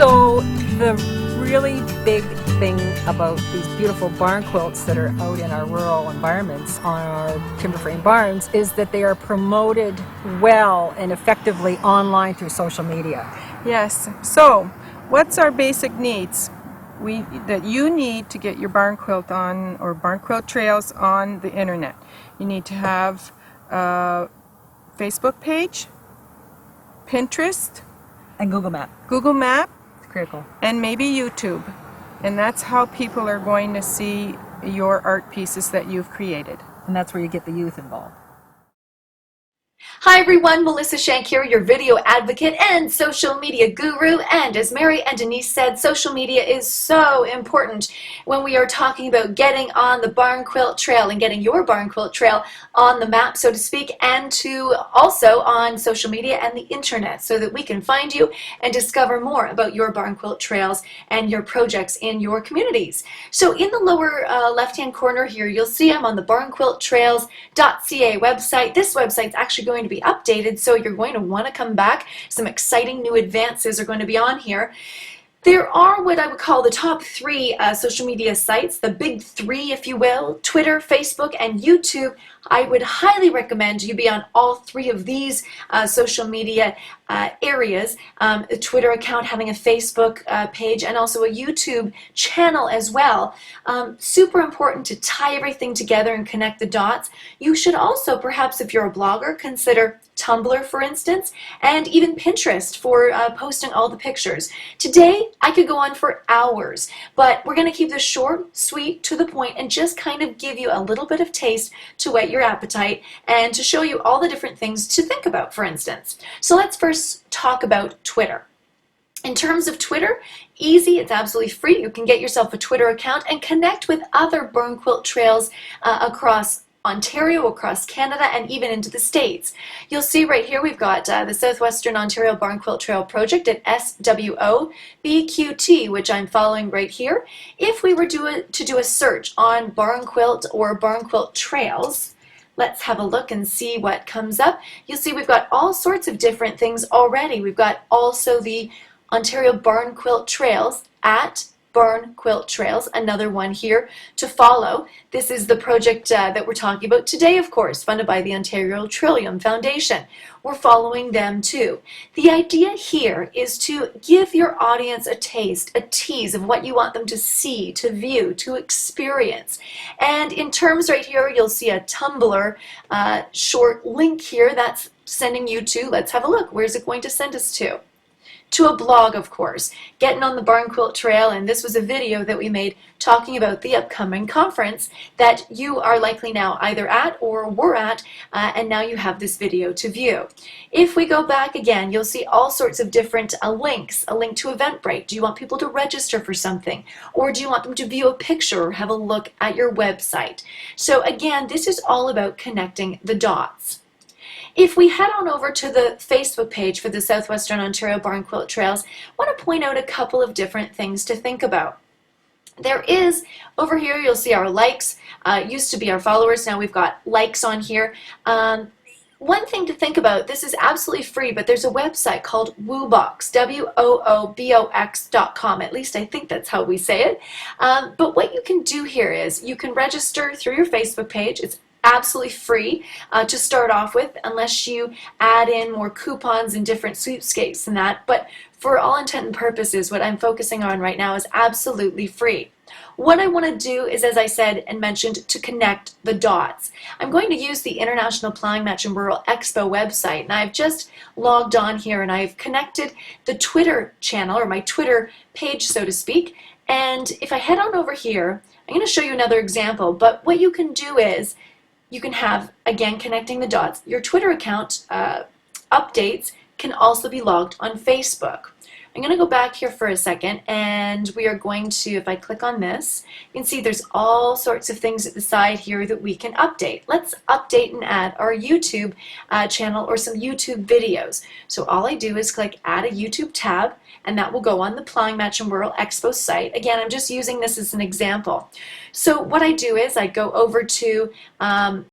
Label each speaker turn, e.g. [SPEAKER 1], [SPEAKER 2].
[SPEAKER 1] So the really big thing about these beautiful barn quilts that are out in our rural environments on our timber frame barns is that they are promoted well and effectively online through social media.
[SPEAKER 2] Yes. So, what's our basic needs that you need to get your barn quilt on, or barn quilt trails on the internet? You need to have a Facebook page, Pinterest,
[SPEAKER 1] And Google Map.
[SPEAKER 2] Google Map,
[SPEAKER 1] It's critical.
[SPEAKER 2] and maybe YouTube. And that's how people are going to see your art pieces that you've created.
[SPEAKER 1] And that's where you get the youth involved.
[SPEAKER 3] Hi everyone, Melissa Shank here, your video advocate and social media guru. And as Mary and Denise said, social media is so important when we are talking about getting on the barn quilt trail and getting your barn quilt trail on the map, so to speak, and to also on social media and the internet so that we can find you and discover more about your barn quilt trails and your projects in your communities. So in the lower left-hand corner here, you'll see I'm on the barnquilttrails.ca website. This website's actually going to be updated, so you're going to want to come back. Some exciting new advances are going to be on here. There are what I would call the top three social media sites, the big three, if you will: Twitter, Facebook, and YouTube. I would highly recommend you be on all three of these social media areas. A Twitter account, having a Facebook page, and also a YouTube channel as well. Super important to tie everything together and connect the dots. You should also, perhaps if you're a blogger, consider Tumblr, for instance, and even Pinterest for posting all the pictures. Today, I could go on for hours, but we're going to keep this short, sweet, to the point, and just kind of give you a little bit of taste to whet your appetite and to show you all the different things to think about, for instance. So let's first talk about Twitter. In terms of Twitter, easy, it's absolutely free. You can get yourself a Twitter account and connect with other barn quilt trails across Ontario, across Canada, and even into the States. You'll see right here we've got the Southwestern Ontario Barn Quilt Trail Project at SWOBQT, which I'm following right here. If we were to do a search on barn quilt or barn quilt trails, let's have a look and see what comes up. You'll see we've got all sorts of different things already. We've got also the Ontario Barn Quilt Trails at Barn Quilt Trails, another one here to follow. This is the project that we're talking about today, of course, funded by the Ontario Trillium Foundation. We're following them too. The idea here is to give your audience a taste, a tease of what you want them to see, to view, to experience. And in terms right here, you'll see a Tumblr short link here that's sending you to, let's have a look, where's it going to send us to? To a blog, of course, Getting on the Barn Quilt Trail, and this was a video that we made talking about the upcoming conference that you are likely now either at or were at, and now you have this video to view. If we go back again, you'll see all sorts of different links. A link to Eventbrite. Do you want people to register for something? Or do you want them to view a picture or have a look at your website? So again, this is all about connecting the dots. If we head on over to the Facebook page for the Southwestern Ontario Barn Quilt Trails, I want to point out a couple of different things to think about. There is, over here you'll see our likes. Used to be our followers, now we've got likes on here. One thing to think about, this is absolutely free, but there's a website called Woobox, WOOBOX.com. At least I think that's how we say it. But what you can do here is you can register through your Facebook page. It's absolutely free to start off with, unless you add in more coupons and different sweepstakes and that. But for all intent and purposes, what I'm focusing on right now is absolutely free. What I want to do is, as I said and mentioned, to connect the dots. I'm going to use the International Plowing Match and Rural Expo website, and I've just logged on here and I've connected the Twitter channel, or my Twitter page, so to speak. And if I head on over here, I'm going to show you another example, but what you can do is you can have, again, connecting the dots. Your Twitter account updates can also be logged on Facebook. I'm going to go back here for a second, and we are going to, if I click on this, you can see there's all sorts of things at the side here that we can update. Let's update and add our YouTube channel or some YouTube videos. So all I do is click Add a YouTube tab, and that will go on the Plowing Match and Rural Expo site. Again, I'm just using this as an example. So what I do is I go over to